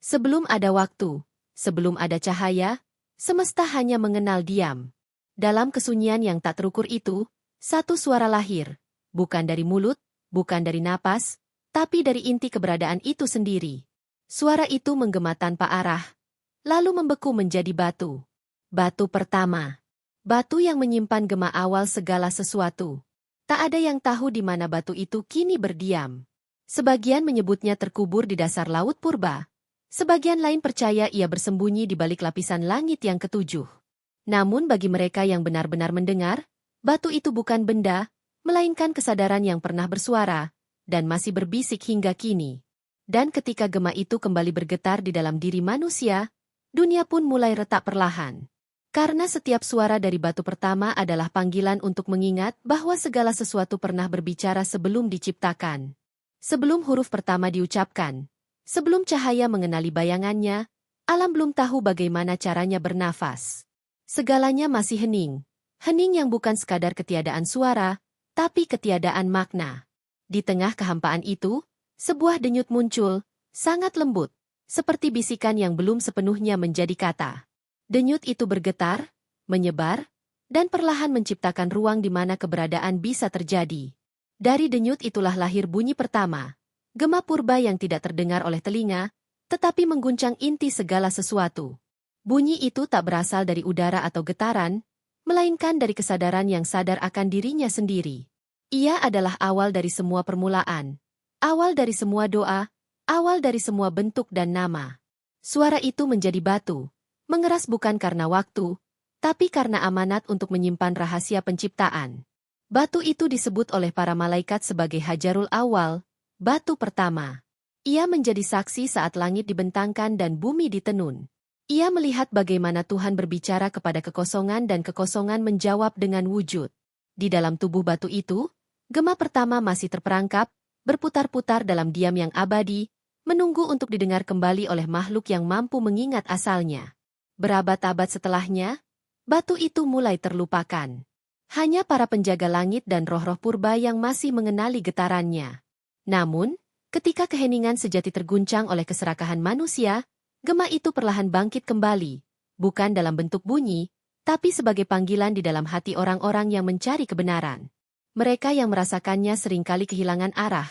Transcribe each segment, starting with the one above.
Sebelum ada waktu, sebelum ada cahaya, semesta hanya mengenal diam. Dalam kesunyian yang tak terukur itu, satu suara lahir, bukan dari mulut, bukan dari napas, tapi dari inti keberadaan itu sendiri. Suara itu menggema tanpa arah, lalu membeku menjadi batu. Batu pertama. Batu yang menyimpan gema awal segala sesuatu. Tak ada yang tahu di mana batu itu kini berdiam. Sebagian menyebutnya terkubur di dasar laut purba. Sebagian lain percaya ia bersembunyi di balik lapisan langit yang ketujuh. Namun bagi mereka yang benar-benar mendengar, batu itu bukan benda, melainkan kesadaran yang pernah bersuara, dan masih berbisik hingga kini. Dan ketika gema itu kembali bergetar di dalam diri manusia, dunia pun mulai retak perlahan. Karena setiap suara dari batu pertama adalah panggilan untuk mengingat bahwa segala sesuatu pernah berbicara sebelum diciptakan. Sebelum huruf pertama diucapkan, sebelum cahaya mengenali bayangannya, alam belum tahu bagaimana caranya bernafas. Segalanya masih hening. Hening yang bukan sekadar ketiadaan suara, tapi ketiadaan makna. Di tengah kehampaan itu, sebuah denyut muncul, sangat lembut, seperti bisikan yang belum sepenuhnya menjadi kata. Denyut itu bergetar, menyebar, dan perlahan menciptakan ruang di mana keberadaan bisa terjadi. Dari denyut itulah lahir bunyi pertama, gema purba yang tidak terdengar oleh telinga, tetapi mengguncang inti segala sesuatu. Bunyi itu tak berasal dari udara atau getaran, melainkan dari kesadaran yang sadar akan dirinya sendiri. Ia adalah awal dari semua permulaan, awal dari semua doa, awal dari semua bentuk dan nama. Suara itu menjadi batu, mengeras bukan karena waktu, tapi karena amanat untuk menyimpan rahasia penciptaan. Batu itu disebut oleh para malaikat sebagai Hajarul Awal, batu pertama. Ia menjadi saksi saat langit dibentangkan dan bumi ditenun. Ia melihat bagaimana Tuhan berbicara kepada kekosongan dan kekosongan menjawab dengan wujud. Di dalam tubuh batu itu, gema pertama masih terperangkap, berputar-putar dalam diam yang abadi, menunggu untuk didengar kembali oleh makhluk yang mampu mengingat asalnya. Berabad-abad setelahnya, batu itu mulai terlupakan. Hanya para penjaga langit dan roh-roh purba yang masih mengenali getarannya. Namun, ketika keheningan sejati terguncang oleh keserakahan manusia, gema itu perlahan bangkit kembali, bukan dalam bentuk bunyi, tapi sebagai panggilan di dalam hati orang-orang yang mencari kebenaran. Mereka yang merasakannya seringkali kehilangan arah,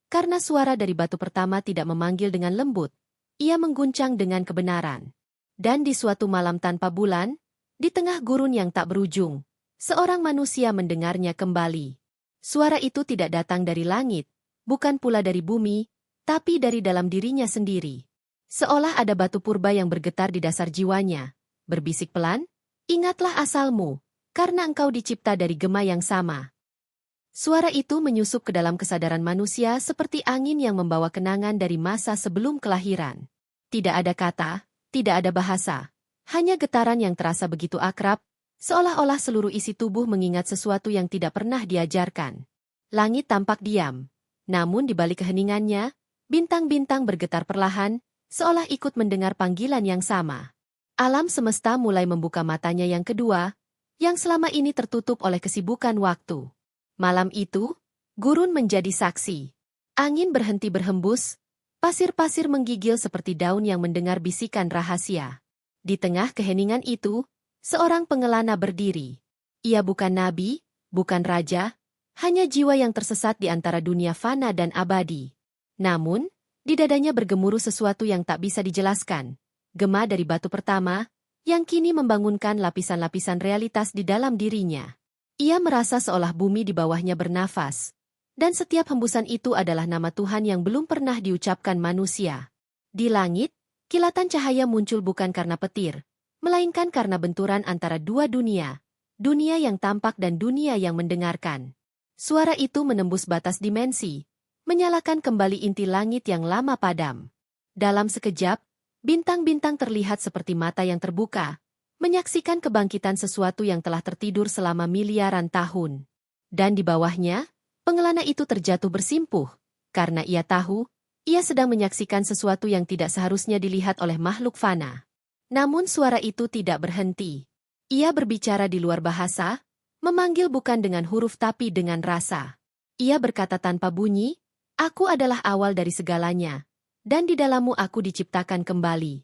karena suara dari batu pertama tidak memanggil dengan lembut, ia mengguncang dengan kebenaran. Dan di suatu malam tanpa bulan, di tengah gurun yang tak berujung, seorang manusia mendengarnya kembali. Suara itu tidak datang dari langit, bukan pula dari bumi, tapi dari dalam dirinya sendiri. Seolah ada batu purba yang bergetar di dasar jiwanya, berbisik pelan, "Ingatlah asalmu, karena engkau dicipta dari gema yang sama." Suara itu menyusup ke dalam kesadaran manusia seperti angin yang membawa kenangan dari masa sebelum kelahiran. Tidak ada kata, tidak ada bahasa, hanya getaran yang terasa begitu akrab, seolah-olah seluruh isi tubuh mengingat sesuatu yang tidak pernah diajarkan. Langit tampak diam, namun di balik keheningannya, bintang-bintang bergetar perlahan, seolah ikut mendengar panggilan yang sama. Alam semesta mulai membuka matanya yang kedua, yang selama ini tertutup oleh kesibukan waktu. Malam itu, gurun menjadi saksi. Angin berhenti berhembus, pasir-pasir menggigil seperti daun yang mendengar bisikan rahasia. Di tengah keheningan itu, seorang pengelana berdiri. Ia bukan nabi, bukan raja, hanya jiwa yang tersesat di antara dunia fana dan abadi. Namun, di dadanya bergemuruh sesuatu yang tak bisa dijelaskan. Gema dari batu pertama, yang kini membangunkan lapisan-lapisan realitas di dalam dirinya. Ia merasa seolah bumi di bawahnya bernafas. Dan setiap hembusan itu adalah nama Tuhan yang belum pernah diucapkan manusia. Di langit, kilatan cahaya muncul bukan karena petir, melainkan karena benturan antara dua dunia. Dunia yang tampak dan dunia yang mendengarkan. Suara itu menembus batas dimensi, menyalakan kembali inti langit yang lama padam. Dalam sekejap, bintang-bintang terlihat seperti mata yang terbuka, menyaksikan kebangkitan sesuatu yang telah tertidur selama miliaran tahun. Dan di bawahnya, pengelana itu terjatuh bersimpuh, karena ia tahu, ia sedang menyaksikan sesuatu yang tidak seharusnya dilihat oleh makhluk fana. Namun suara itu tidak berhenti. Ia berbicara di luar bahasa, memanggil bukan dengan huruf tapi dengan rasa. Ia berkata tanpa bunyi, "Aku adalah awal dari segalanya. dan di dalammu aku diciptakan kembali.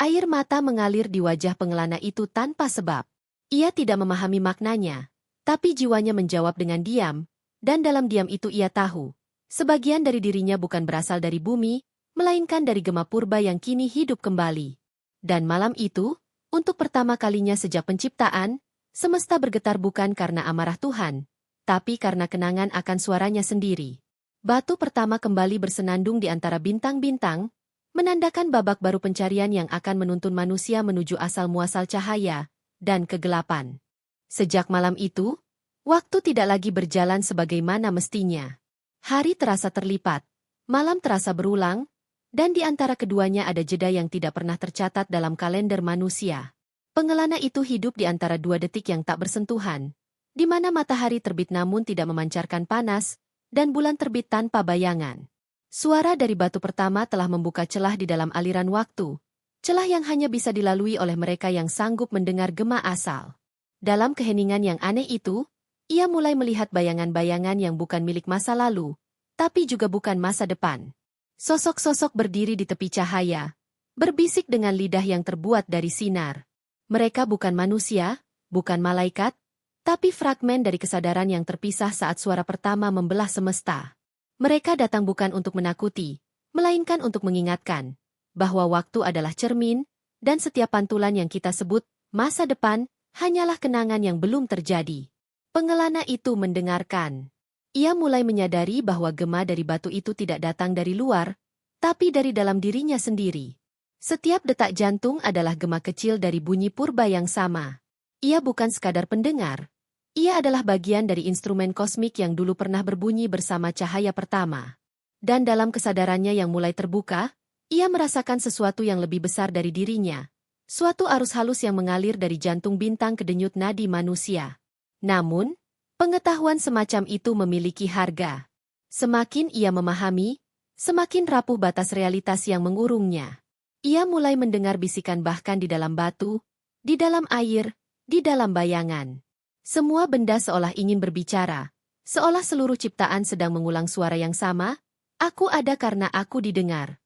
Air mata mengalir di wajah pengelana itu tanpa sebab. Ia tidak memahami maknanya, tapi jiwanya menjawab dengan diam, dan dalam diam itu ia tahu. Sebagian dari dirinya bukan berasal dari bumi, melainkan dari gema purba yang kini hidup kembali. Dan malam itu, untuk pertama kalinya sejak penciptaan, semesta bergetar bukan karena amarah Tuhan, tapi karena kenangan akan suaranya sendiri. Batu pertama kembali bersenandung di antara bintang-bintang, menandakan babak baru pencarian yang akan menuntun manusia menuju asal-muasal cahaya dan kegelapan. Sejak malam itu, waktu tidak lagi berjalan sebagaimana mestinya. Hari terasa terlipat, malam terasa berulang, dan di antara keduanya ada jeda yang tidak pernah tercatat dalam kalender manusia. Pengelana itu hidup di antara 2 detik yang tak bersentuhan, di mana matahari terbit namun tidak memancarkan panas, dan bulan terbit tanpa bayangan. Suara dari batu pertama telah membuka celah di dalam aliran waktu, celah yang hanya bisa dilalui oleh mereka yang sanggup mendengar gema asal. Dalam keheningan yang aneh itu, ia mulai melihat bayangan-bayangan yang bukan milik masa lalu, tapi juga bukan masa depan. Sosok-sosok berdiri di tepi cahaya, berbisik dengan lidah yang terbuat dari sinar. Mereka bukan manusia, bukan malaikat, tapi fragmen dari kesadaran yang terpisah saat suara pertama membelah semesta. Mereka datang bukan untuk menakuti, melainkan untuk mengingatkan bahwa waktu adalah cermin, dan setiap pantulan yang kita sebut masa depan hanyalah kenangan yang belum terjadi. Pengelana itu mendengarkan. Ia mulai menyadari bahwa gema dari batu itu tidak datang dari luar, tapi dari dalam dirinya sendiri. Setiap detak jantung adalah gema kecil dari bunyi purba yang sama. Ia bukan sekadar pendengar. Ia adalah bagian dari instrumen kosmik yang dulu pernah berbunyi bersama cahaya pertama. Dan dalam kesadarannya yang mulai terbuka, ia merasakan sesuatu yang lebih besar dari dirinya. Suatu arus halus yang mengalir dari jantung bintang ke denyut nadi manusia. Namun, pengetahuan semacam itu memiliki harga. Semakin ia memahami, semakin rapuh batas realitas yang mengurungnya. Ia mulai mendengar bisikan bahkan di dalam batu, di dalam air, di dalam bayangan. Semua benda seolah ingin berbicara, seolah seluruh ciptaan sedang mengulang suara yang sama, aku ada karena aku didengar.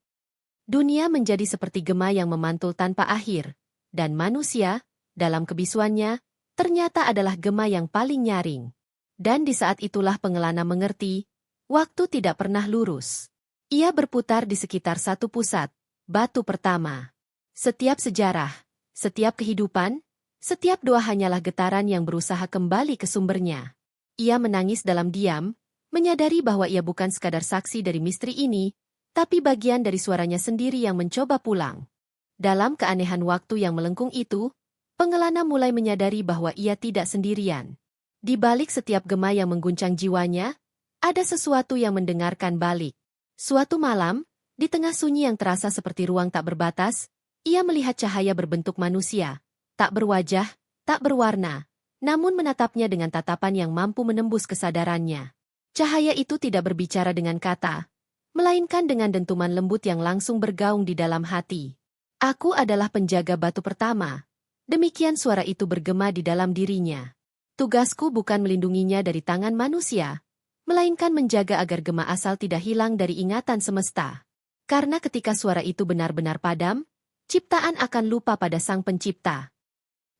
Dunia menjadi seperti gema yang memantul tanpa akhir, dan manusia, dalam kebisuannya, ternyata adalah gema yang paling nyaring. Dan di saat itulah pengelana mengerti, waktu tidak pernah lurus. Ia berputar di sekitar satu pusat, batu pertama. Setiap sejarah, setiap kehidupan, setiap doa hanyalah getaran yang berusaha kembali ke sumbernya. Ia menangis dalam diam, menyadari bahwa ia bukan sekadar saksi dari misteri ini, tapi bagian dari suaranya sendiri yang mencoba pulang. Dalam keanehan waktu yang melengkung itu, pengelana mulai menyadari bahwa ia tidak sendirian. Di balik setiap gema yang mengguncang jiwanya, ada sesuatu yang mendengarkan balik. Suatu malam, di tengah sunyi yang terasa seperti ruang tak berbatas, ia melihat cahaya berbentuk manusia, tak berwajah, tak berwarna, namun menatapnya dengan tatapan yang mampu menembus kesadarannya. Cahaya itu tidak berbicara dengan kata, melainkan dengan dentuman lembut yang langsung bergaung di dalam hati. Aku adalah penjaga batu pertama. Demikian suara itu bergema di dalam dirinya. Tugasku bukan melindunginya dari tangan manusia, melainkan menjaga agar gema asal tidak hilang dari ingatan semesta. Karena ketika suara itu benar-benar padam, ciptaan akan lupa pada sang pencipta.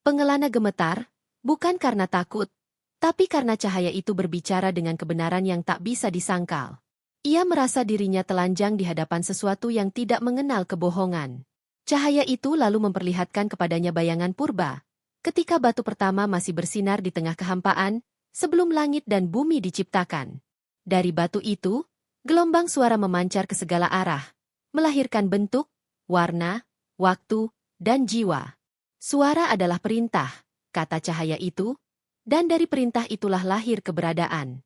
Pengelana gemetar, bukan karena takut, tapi karena cahaya itu berbicara dengan kebenaran yang tak bisa disangkal. Ia merasa dirinya telanjang di hadapan sesuatu yang tidak mengenal kebohongan. Cahaya itu lalu memperlihatkan kepadanya bayangan purba, ketika batu pertama masih bersinar di tengah kehampaan, sebelum langit dan bumi diciptakan. Dari batu itu, gelombang suara memancar ke segala arah, melahirkan bentuk, warna, waktu, dan jiwa. Suara adalah perintah, kata cahaya itu, dan dari perintah itulah lahir keberadaan.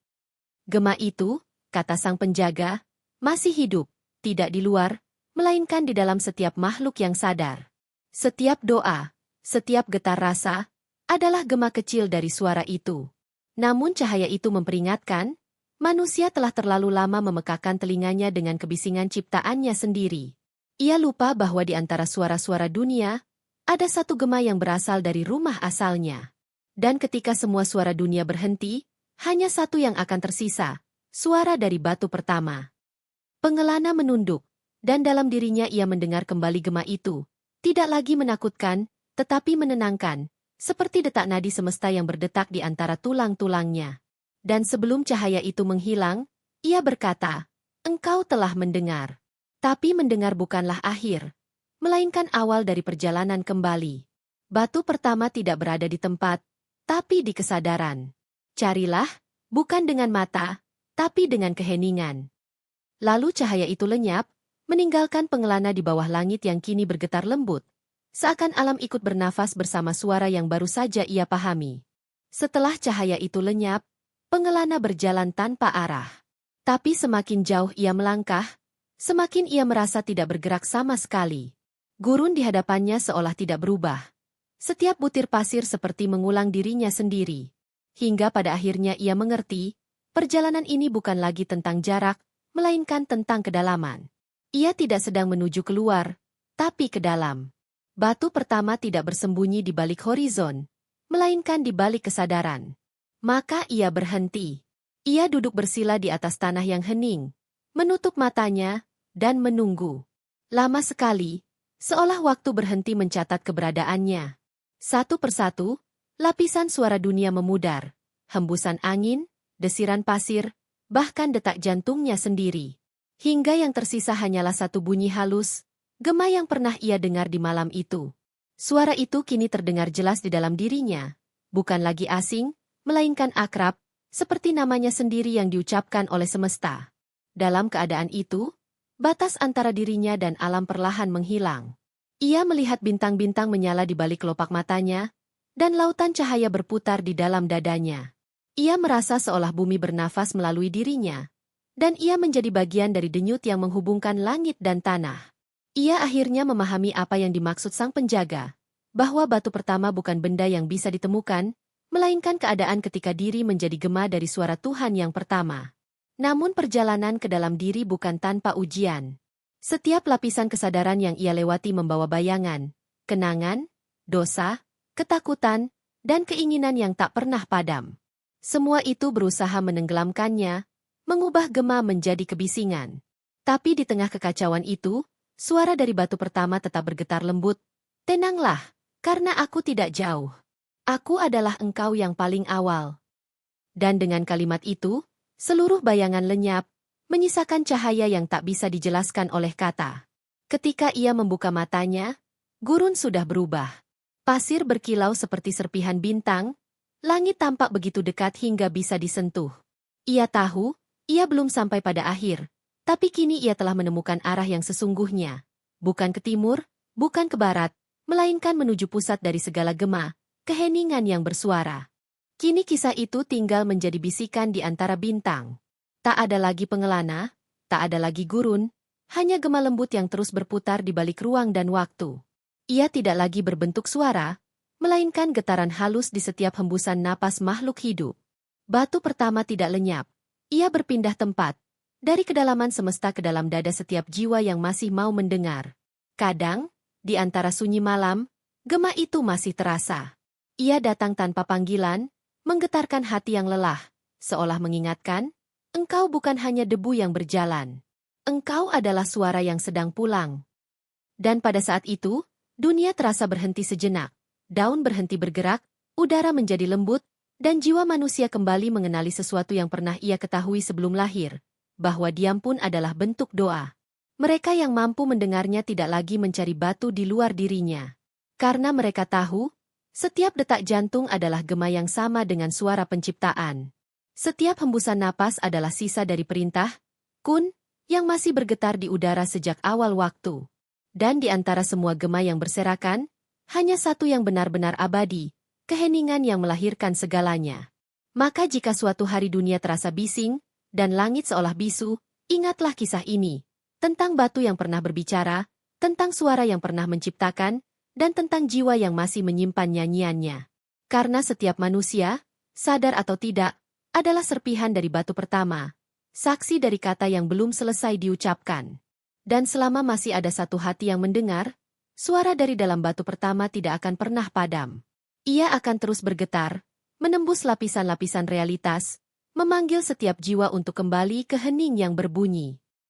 Gema itu, kata sang penjaga, masih hidup, tidak di luar, melainkan di dalam setiap makhluk yang sadar. Setiap doa, setiap getar rasa, adalah gema kecil dari suara itu. Namun cahaya itu memperingatkan, manusia telah terlalu lama memekakan telinganya dengan kebisingan ciptaannya sendiri. Ia lupa bahwa di antara suara-suara dunia, ada satu gema yang berasal dari rumah asalnya. Dan ketika semua suara dunia berhenti, hanya satu yang akan tersisa, suara dari batu pertama. Pengelana menunduk, Dan dalam dirinya ia mendengar kembali gema itu. Tidak lagi menakutkan, tetapi menenangkan, seperti detak nadi semesta yang berdetak di antara tulang-tulangnya. Dan sebelum cahaya itu menghilang, ia berkata, "Engkau telah mendengar." Tapi mendengar bukanlah akhir, melainkan awal dari perjalanan kembali. Batu pertama tidak berada di tempat, tapi di kesadaran. Carilah, bukan dengan mata, tapi dengan keheningan. Lalu cahaya itu lenyap, meninggalkan pengelana di bawah langit yang kini bergetar lembut. Seakan alam ikut bernafas bersama suara yang baru saja ia pahami. Setelah cahaya itu lenyap, pengelana berjalan tanpa arah. Tapi semakin jauh ia melangkah, semakin ia merasa tidak bergerak sama sekali. Gurun di hadapannya seolah tidak berubah. Setiap butir pasir seperti mengulang dirinya sendiri. Hingga pada akhirnya ia mengerti, perjalanan ini bukan lagi tentang jarak, melainkan tentang kedalaman. Ia tidak sedang menuju keluar, tapi ke dalam. Batu pertama tidak bersembunyi di balik horizon, melainkan di balik kesadaran. Maka ia berhenti. Ia duduk bersila di atas tanah yang hening, menutup matanya, dan menunggu. Lama sekali, seolah waktu berhenti mencatat keberadaannya. Satu persatu, lapisan suara dunia memudar, hembusan angin, desiran pasir, bahkan detak jantungnya sendiri. Hingga yang tersisa hanyalah satu bunyi halus, gema yang pernah ia dengar di malam itu. Suara itu kini terdengar jelas di dalam dirinya, bukan lagi asing, melainkan akrab, seperti namanya sendiri yang diucapkan oleh semesta. Dalam keadaan itu, batas antara dirinya dan alam perlahan menghilang. Ia melihat bintang-bintang menyala di balik kelopak matanya, dan lautan cahaya berputar di dalam dadanya. Ia merasa seolah bumi bernafas melalui dirinya, dan ia menjadi bagian dari denyut yang menghubungkan langit dan tanah. Ia akhirnya memahami apa yang dimaksud sang penjaga, bahwa batu pertama bukan benda yang bisa ditemukan, melainkan keadaan ketika diri menjadi gema dari suara Tuhan yang pertama. Namun perjalanan ke dalam diri bukan tanpa ujian. Setiap lapisan kesadaran yang ia lewati membawa bayangan, kenangan, dosa, ketakutan, dan keinginan yang tak pernah padam. Semua itu berusaha menenggelamkannya, mengubah gema menjadi kebisingan. Tapi di tengah kekacauan itu, suara dari batu pertama tetap bergetar lembut. "Tenanglah, karena aku tidak jauh. Aku adalah engkau yang paling awal." Dan dengan kalimat itu, seluruh bayangan lenyap, menyisakan cahaya yang tak bisa dijelaskan oleh kata. Ketika ia membuka matanya, gurun sudah berubah. Pasir berkilau seperti serpihan bintang, langit tampak begitu dekat hingga bisa disentuh. Ia tahu, ia belum sampai pada akhir, tapi kini ia telah menemukan arah yang sesungguhnya. Bukan ke timur, bukan ke barat, melainkan menuju pusat dari segala gema, keheningan yang bersuara. Kini kisah itu tinggal menjadi bisikan di antara bintang. Tak ada lagi pengelana, tak ada lagi gurun, hanya gema lembut yang terus berputar di balik ruang dan waktu. Ia tidak lagi berbentuk suara, melainkan getaran halus di setiap hembusan napas makhluk hidup. Batu pertama tidak lenyap. Ia berpindah tempat, dari kedalaman semesta ke dalam dada setiap jiwa yang masih mau mendengar. Kadang, di antara sunyi malam, gema itu masih terasa. Ia datang tanpa panggilan, menggetarkan hati yang lelah, seolah mengingatkan, engkau bukan hanya debu yang berjalan. Engkau adalah suara yang sedang pulang. Dan pada saat itu, dunia terasa berhenti sejenak. Daun berhenti bergerak, udara menjadi lembut, dan jiwa manusia kembali mengenali sesuatu yang pernah ia ketahui sebelum lahir, bahwa diam pun adalah bentuk doa. Mereka yang mampu mendengarnya tidak lagi mencari batu di luar dirinya. Karena mereka tahu, setiap detak jantung adalah gema yang sama dengan suara penciptaan. Setiap hembusan napas adalah sisa dari perintah, kun, yang masih bergetar di udara sejak awal waktu. Dan di antara semua gema yang berserakan, hanya satu yang benar-benar abadi, keheningan yang melahirkan segalanya. Maka jika suatu hari dunia terasa bising, dan langit seolah bisu, ingatlah kisah ini, tentang batu yang pernah berbicara, tentang suara yang pernah menciptakan, dan tentang jiwa yang masih menyimpan nyanyiannya. Karena setiap manusia, sadar atau tidak, adalah serpihan dari batu pertama, saksi dari kata yang belum selesai diucapkan. Dan selama masih ada satu hati yang mendengar, suara dari dalam batu pertama tidak akan pernah padam. Ia akan terus bergetar, menembus lapisan-lapisan realitas, memanggil setiap jiwa untuk kembali ke hening yang berbunyi.